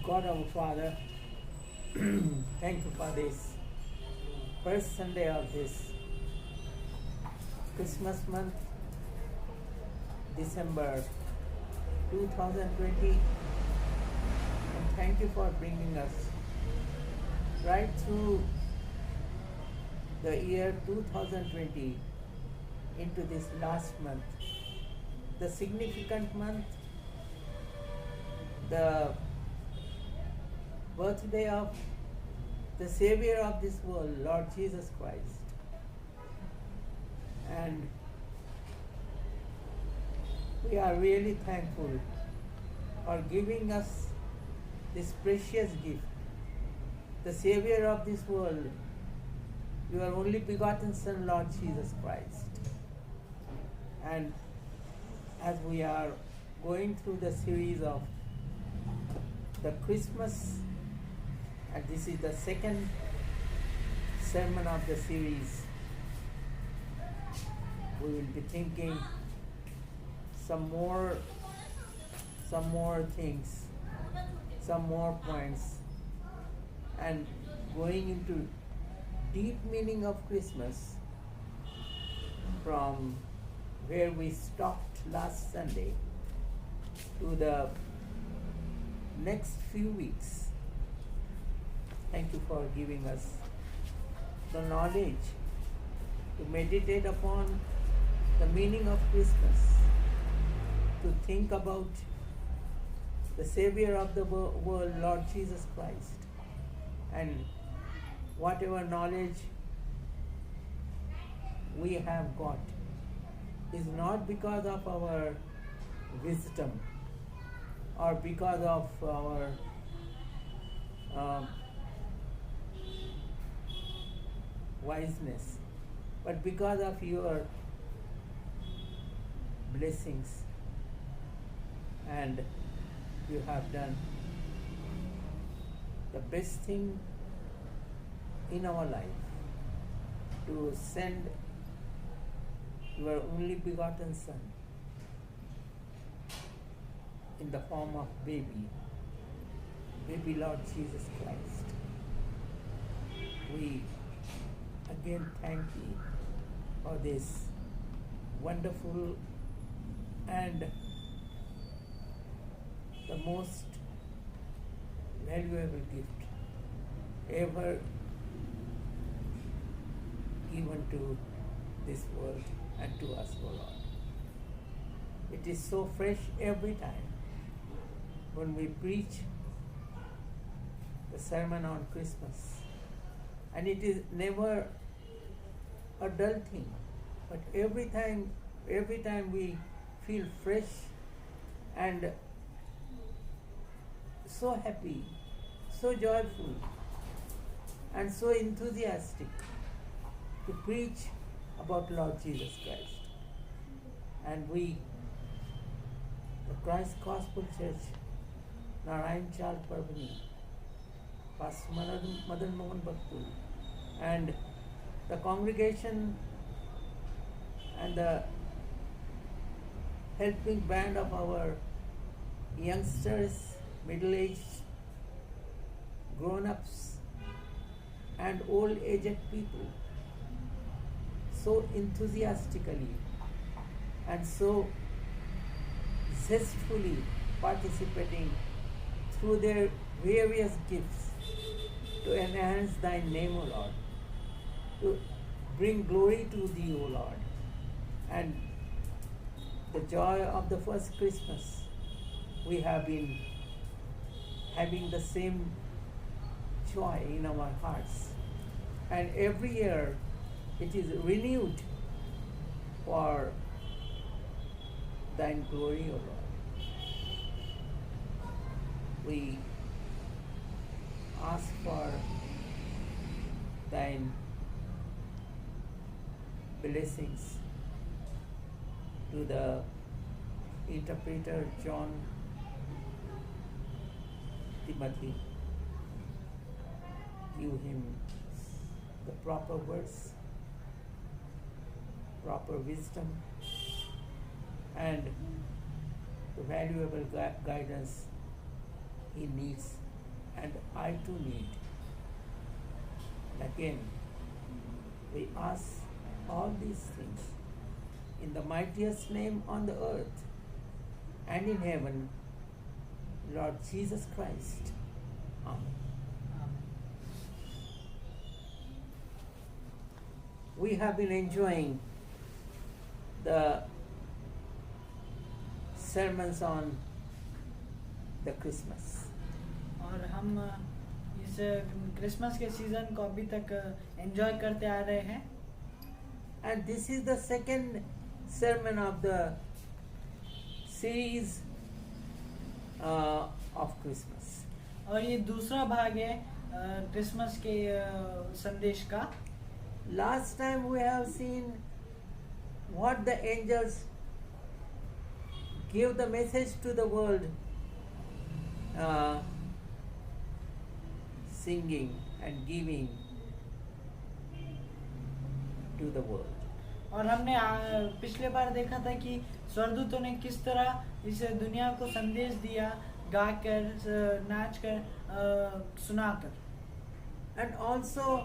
God our Father, thank you for this first Sunday of this Christmas month, December 2020, and thank you for bringing us right through the year 2020 into this last month, the significant month, the birthday of the Savior of this world, Lord Jesus Christ. And we are really thankful for giving us this precious gift, the Savior of this world, your only begotten Son, Lord Jesus Christ. And as we are going through the series of the Christmas, and this is the second sermon of the series, we will be thinking some more things, some more points, and going into deep meaning of Christmas from where we stopped last Sunday to the next few weeks. Thank you for giving us the knowledge to meditate upon the meaning of Christmas, to think about the Savior of the world, Lord Jesus Christ, and whatever knowledge we have got is not because of our wisdom or because of our wiseness, but because of your blessings. And you have done the best thing in our life, to send your only begotten Son in the form of baby Lord Jesus Christ. We again thank you for this wonderful and the most valuable gift ever given to this world and to us, O Lord. It is so fresh every time when we preach the sermon on Christmas, and it is never a dull thing, but every time we feel fresh and so happy, so joyful, and so enthusiastic to preach about Lord Jesus Christ. And we, the Christ Gospel Church, Narayan Chal Parbani, Pastor Madan Mohan Bhaktul, and the congregation and the helping band of our youngsters, middle-aged, grown-ups, and old-aged people, so enthusiastically and so zestfully participating through their various gifts to enhance thy name, O Lord, to bring glory to thee, O Lord. And the joy of the first Christmas, we have been having the same joy in our hearts. And every year it is renewed for thine glory, O Lord. We ask for thine blessings to the interpreter John Timothy. Give him the proper words, proper wisdom, and the valuable guidance he needs and I too need. And again, we ask all these things in the mightiest name on the earth and in heaven, Lord Jesus Christ. Amen. We have been enjoying the sermons on the Christmas. और हम इस Christmas के season को अभी तक enjoy करते आ रहे हैं. And this is the second sermon of the series of Christmas. और ये दूसरा भाग है क्रिसमस के संदेश का. Last time we have seen what the angels give the message to the world, singing and giving to the world. और हमने पिछले बार देखा था कि स्वर्गदूतों ने किस तरह इस दुनिया को संदेश दिया, गाकर, नाचकर, सुनाकर. And also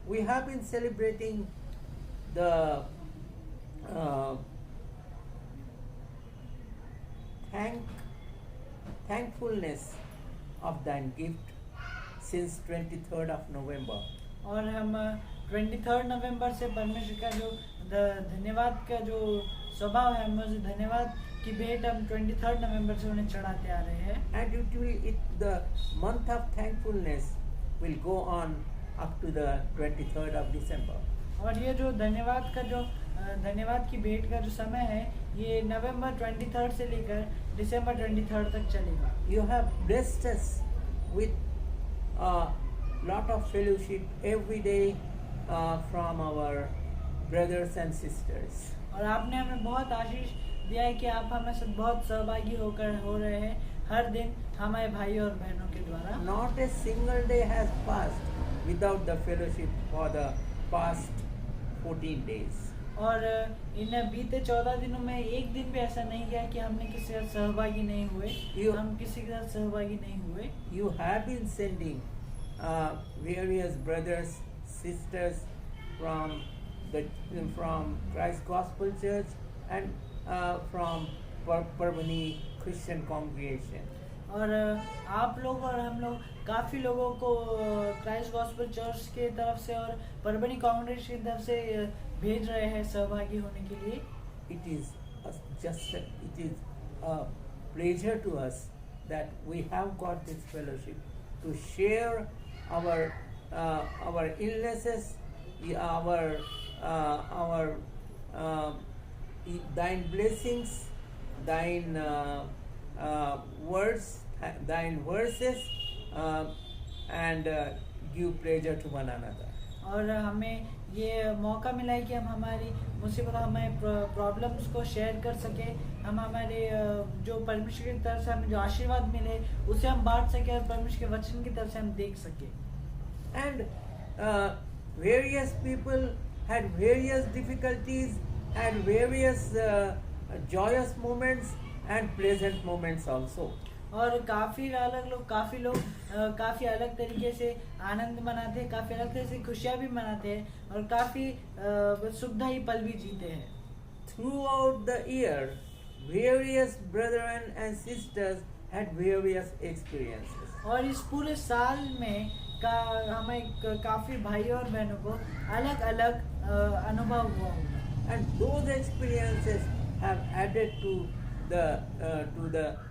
we have been celebrating the thankfulness of thine gift since 23rd of November. और हम 23 नवंबर से परमेश्वर का जो धन्यवाद का जो स्वभाव है, हम उस धन्यवाद की भेंट हम 23 नवंबर से उन्हें चढ़ाते आ रहे हैं. And the month of thankfulness will go on up to the 23rd of December. और ये जो धन्यवाद की भेंट का जो समय है, ये नवंबर 23 से लेकर दिसंबर 23 तक चलेगा. You have blessed us with a lot of fellowship every day from our brothers and sisters. और आपने हमें बहुत आशीष दिया है कि आप हमें सब बहुत सहभागी हो रहे हैं हर दिन हमारे भाइयों और बहनों के द्वारा. Not a single day has passed without the fellowship for the past 14 days. और इन बीते 14 दिनों में एक दिन भी ऐसा नहीं गया कि हमने किसी के साथ सहभागी नहीं हुए. हम किसी के साथ सहभागी नहीं हुए. You have been sending various brothers, sisters from Christ Gospel Church and from Parbhani Christian Congregation. और आप लोग और हम लोग काफ़ी लोगों को क्राइस्ट गॉस्पेल चर्च के तरफ से और परबनी कांग्रेगेशन की तरफ से भेज रहे हैं सहभागी होने के लिए. It is a pleasure to us that we have got this fellowship to share our illnesses, our thine blessings, thine words, thine verses, and give pleasure to one another. और हमें ये मौका मिला है कि हम हमारी मुसीबत, हमारे प्रॉब्लम्स को शेयर कर सके. हम हमारे जो परमेश्वर की तरफ से हमें जो आशीर्वाद मिले उसे हम बांट सके और परमेश्वर के वचन की तरफ से हम देख सके. And various people had various difficulties, had various joyous moments and pleasant moments also. और काफ़ी लोग काफ़ी अलग तरीके से आनंद मनाते हैं, काफ़ी अलग तरीके से खुशियाँ भी मनाते हैं और काफ़ी सुखदायी पल भी जीते हैं. Throughout the year, various brethren and sisters had various experiences. और इस पूरे साल में हमें काफ़ी भाइयों और बहनों को अलग अलग अनुभव हुआ होगा. And those experiences have added to the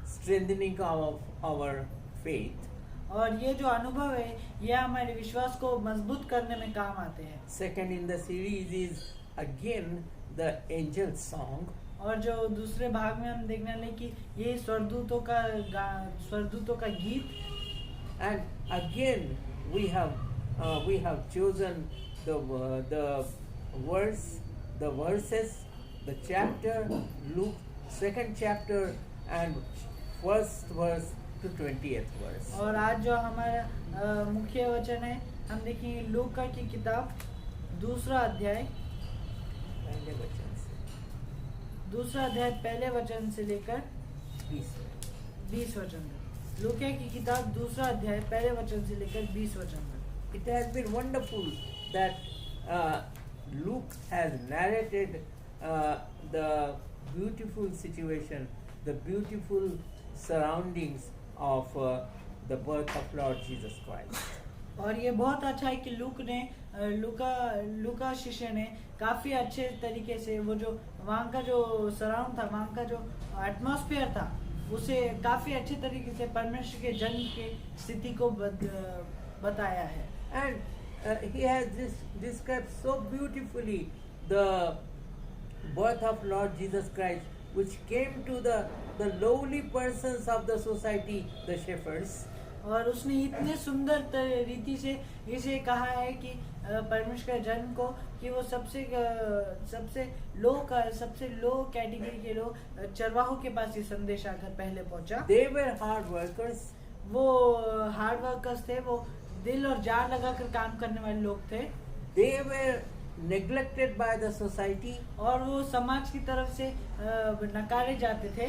strengthening of our faith. और ये जो अनुभव है ये हमारे विश्वास को मजबूत करने में काम आते हैं. Second in the series is again the angel song. और जो दूसरे भाग में हम देखने वाले कि ये स्वर्गदूतों का गीत. And again we have chosen the verses, the chapter, Luke 2nd chapter and 1st verse to 20th verse. और आज जो हमारा मुख्य वचन है हम देखेंगे लूका की किताब दूसरा अध्याय पहले वचन से लेकर 20 वचन तक. लूका की किताब 2 अध्याय पहले वचन से लेकर 20 वचन तक। It has been wonderful that Luke has narrated the beautiful situation, the beautiful surroundings of the birth of Lord Jesus Christ. और ये बहुत अच्छा है कि लूका शिष्य ने काफी अच्छे तरीके से वो जो वहाँ का जो सराउंड था, वहाँ का जो एटमॉस्फेयर था, उसे काफी अच्छे तरीके से परमेश्वर के जन्म के स्थिति को बताया है। And he has described so beautifully the birth of Lord Jesus Christ, which came to the lowly persons of the society, the shepherds. और उसने इतने सुंदर रीति से इसे कहा है कि परमेश्वर का जन्म को कि वो सबसे लो कैटेगरी के लोग चरवाहों के पास ये संदेश आकर पहले पहुंचा। They were hard workers. वो हार्ड वर्कर्स थे, वो दिल और जान लगाकर काम करने वाले लोग थे। They were neglected by the society. और वो समाज की तरफ से नकारे जाते थे।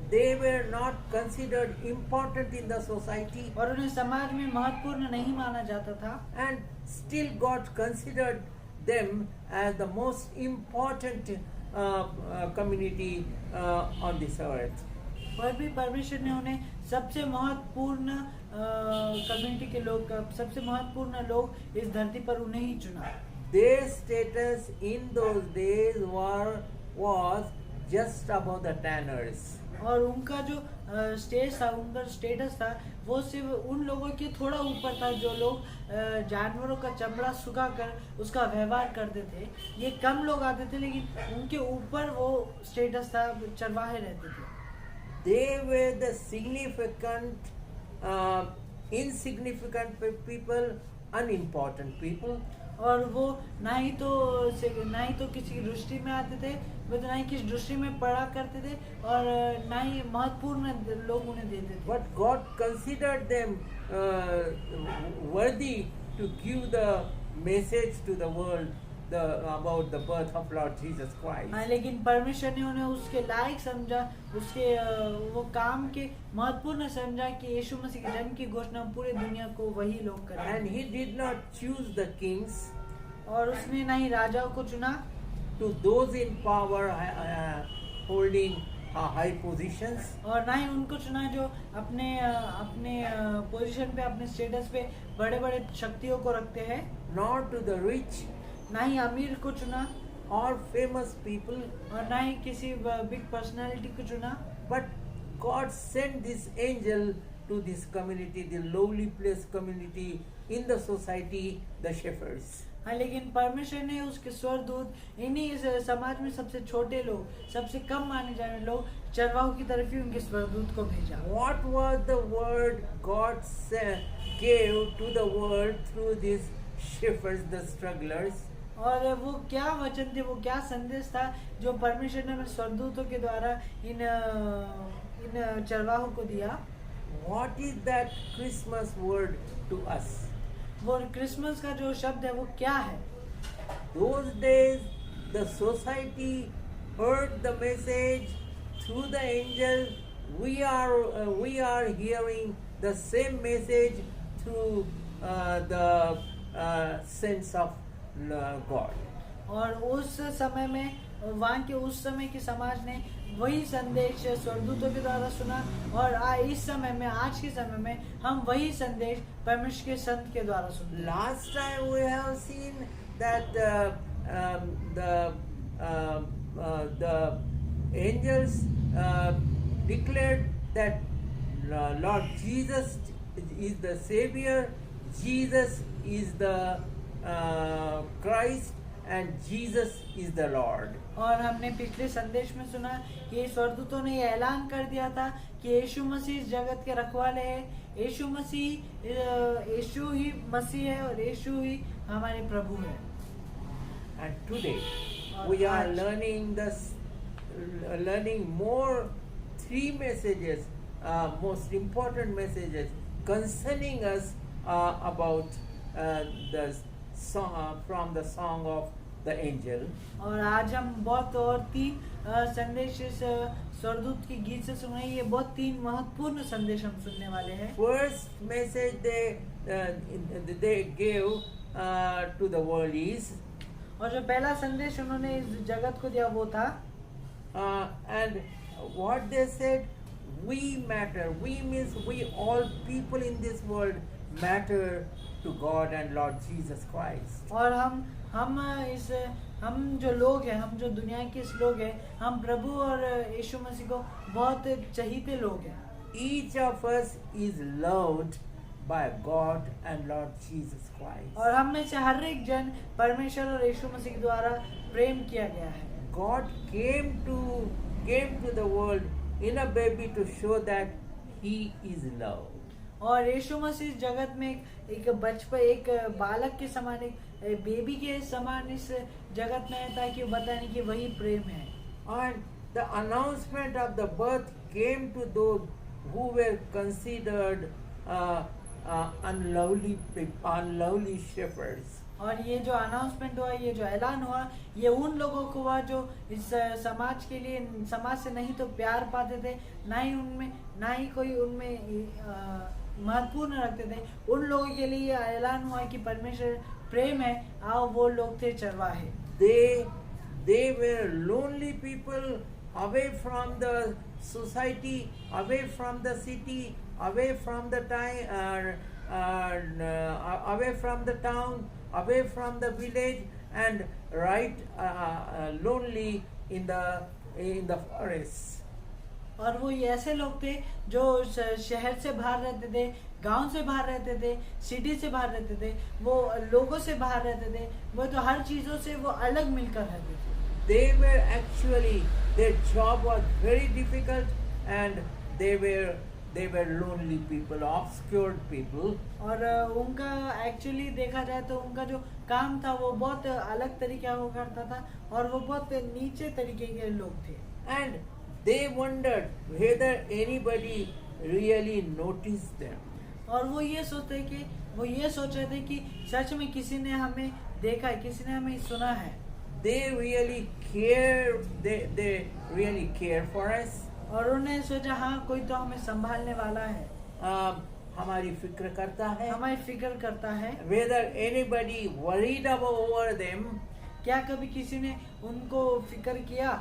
They were not considered important in the society. और उन्हें समाज में महत्वपूर्ण नहीं माना जाता था। And still God considered them as the most important community on this earth. और भी परमेश्वर ने उन्हें सबसे महत्वपूर्ण कम्युनिटी के लोग, सबसे महत्वपूर्ण लोग इस धरती पर उन्हें ही चुना। Their status in those days was just above the tanners. और उनका जो स्टेटस था वो सिर्फ उन लोगों के थोड़ा ऊपर था जो लोग जानवरों का चमड़ा सुखा कर उसका व्यवहार करते थे। ये कम लोग आते थे, लेकिन उनके ऊपर वो स्टेटस था, चरवाहे रहते थे। They were the significant, insignificant people, unimportant people. और वो ना ही तो किसी की दृष्टि में आते थे, वो तो ना ही किसी दृष्टि में पढ़ा करते थे, और ना ही महत्वपूर्ण लोग उन्हें देते थे। But God considered them worthy to give the message to the world about the birth of Lord Jesus Christ. हाँ, लेकिन परमेश्वर ने उन्हें उसके लायक समझा, उसके वो काम के महत्वपूर्ण समझा कि यीशु मसीह के जन्म की घोषणा पूरे दुनिया को वही लोग करें। And He did not choose the kings. और उसने ना ही राजाओं को चुना। To those in power holding high positions. और ना ही उनको चुना जो अपने पोजीशन पे, अपने स्टेटस पे बड़े-बड़े शक्तियों को रखते हैं। Nor to the rich. ना ही अमीर को चुना। Or famous people. और ना ही किसी बिग पर्सनालिटी को चुना। But God sent this angel to this community, the lowly place community in the society, the shepherds. हाँ, लेकिन परमेश्वर ने उसके स्वर्गदूत इन्हीं समाज में सबसे छोटे लोग, सबसे कम माने जाने लोग, चरवाहों की तरफ ही उनके स्वर्गदूत को भेजा। What was the word God gave to the world through these shepherds, the strugglers? और वो क्या वचन थे, वो क्या संदेश था जो परमेश्वर ने अपने स्वर्गदूतों के द्वारा इन चरवाहों को दिया? What is that Christmas word to us? वो क्रिसमस का जो शब्द है वो क्या है? Those days the society heard the message through the angel. We are hearing the same message through the sense of God. और उस समय में वहाँ के उस समय के समाज ने वही संदेश स्वर्गदूतों के द्वारा सुना, और इस समय में, आज के समय में हम वही संदेश परमेश्वर के संत के द्वारा सुनते हैं। Last time we have seen that the angels declared that Lord Jesus is the Savior, Jesus is the Christ, and Jesus is the Lord. और हमने पिछले संदेश में सुना कि स्वर्गदूतों ने ये ऐलान कर दिया था कि यीशु मसीह इस जगत के रखवाले हैं, यीशु ही मसीह है, और यीशु ही हमारे प्रभु है। And today we are learning more 3 messages, most important messages concerning us about the song from the song of the angel. और आज हम बहुत और 3 संदेश इस स्वर्गदूत के गीत से सुने। ये बहुत 3 महत्वपूर्ण संदेश हम सुनने वाले हैं। First message they gave to the world is, और जो पहला संदेश उन्होंने इस जगत को दिया वो था, and what they said, we matter. We means we all people in this world matter to God and Lord Jesus Christ. और हम जो लोग हैं, हम जो दुनिया के इस लोग हैं, हम प्रभु और यीशु मसीह को बहुत चाहते लोग हैं। Each of us is loved by God and Lord Jesus Christ. और हम में से हर एक जन परमेश्वर और यीशु मसीह के द्वारा प्रेम किया गया है। God came to the world in a baby to show that He is love. और यीशु मसीह जगत में एक बचपन, एक बालक के समान, एक बेबी के समान इस जगत में है, ताकि वो बताने कि वही प्रेम है। And the announcement of the birth came to those who were considered unlovely shepherds. और ये जो अनाउंसमेंट हुआ, ये जो ऐलान हुआ, ये उन लोगों को हुआ जो इस समाज के लिए, समाज से नहीं तो प्यार पाते थे, ना ही कोई उनमें महत्वपूर्ण रखते थे। उन लोगों के लिए ये ऐलान हुआ कि परमेश्वर प्रेम है। आओ, वो लोग थे चरवाहे। They were lonely people, away from the society, away from the city, away from the time, away from the town, away from the village, and lonely in the forest. और वो ये ऐसे लोग थे जो शहर से बाहर रहते थे, गांव से बाहर रहते थे, सिटी से बाहर रहते थे, वो लोगों से बाहर रहते थे, वो तो हर चीजों से वो अलग मिलकर रहते थे। Their job was very difficult, and they were lonely people, obscured people. और उनका एक्चुअली देखा जाए तो उनका जो काम था वो बहुत अलग तरीके का करता था, और वो बहुत नीचे तरीके के लोग थे। And they wondered whether anybody really noticed them. और वो ये सोच रहे थे कि सच में किसी ने हमें देखा है, किसी ने हमें सुना है। They really care for us. और उन्हें सोचा, हाँ, कोई तो हमें संभालने वाला है, हमारी फिक्र करता है, हमारी फिक्र करता है। Whether anybody worried over them. क्या कभी किसी ने उनको फिक्र किया?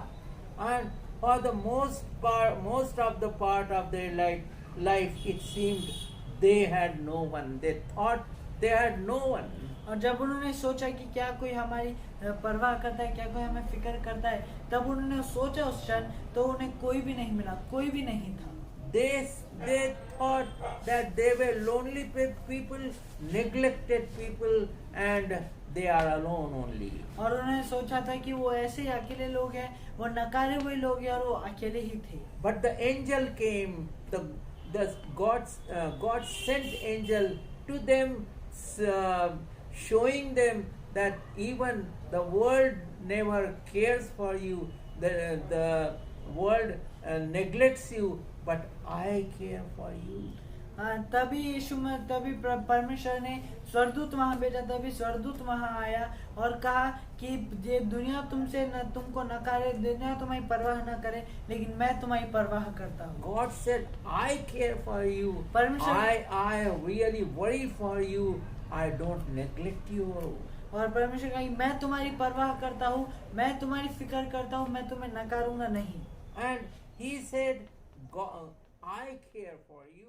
And for the most of the part of their life, it seemed they had no one. They thought they had no one. और जब उन्होंने सोचा कि क्या कोई हमारी परवाह करता है, क्या कोई हमें फिक्र करता है, तब उन्होंने सोचा उस क्षण, तो उन्हें कोई भी नहीं मिला, कोई भी नहीं था। They thought that they were lonely people, neglected people, and they are alone only. और उन्होंने सोचा था कि वो ऐसे ही अकेले लोग हैं, वो नकारे हुए लोग हैं, और वो अकेले ही थे। But the angel came, God sent angel to them, showing them that even the world never cares for you, the world neglects you, but I care for you. तभी परमेश्वर ने स्वर्गदूत वहां भेजा। तभी स्वर्गदूत वहां आया और कहा कि ये दुनिया तुमको नकारे, दुनिया तुम्हारी परवाह न करे, लेकिन मैं तुम्हारी परवाह करता हूँ। God said, I care for you. I really worry for you. I don't neglect you. और परमेश्वर कहा, मैं तुम्हारी परवाह करता हूँ, मैं तुम्हारी फिक्र करता हूँ, मैं तुम्हें नकारूंगा नहीं। And he said, I care for you.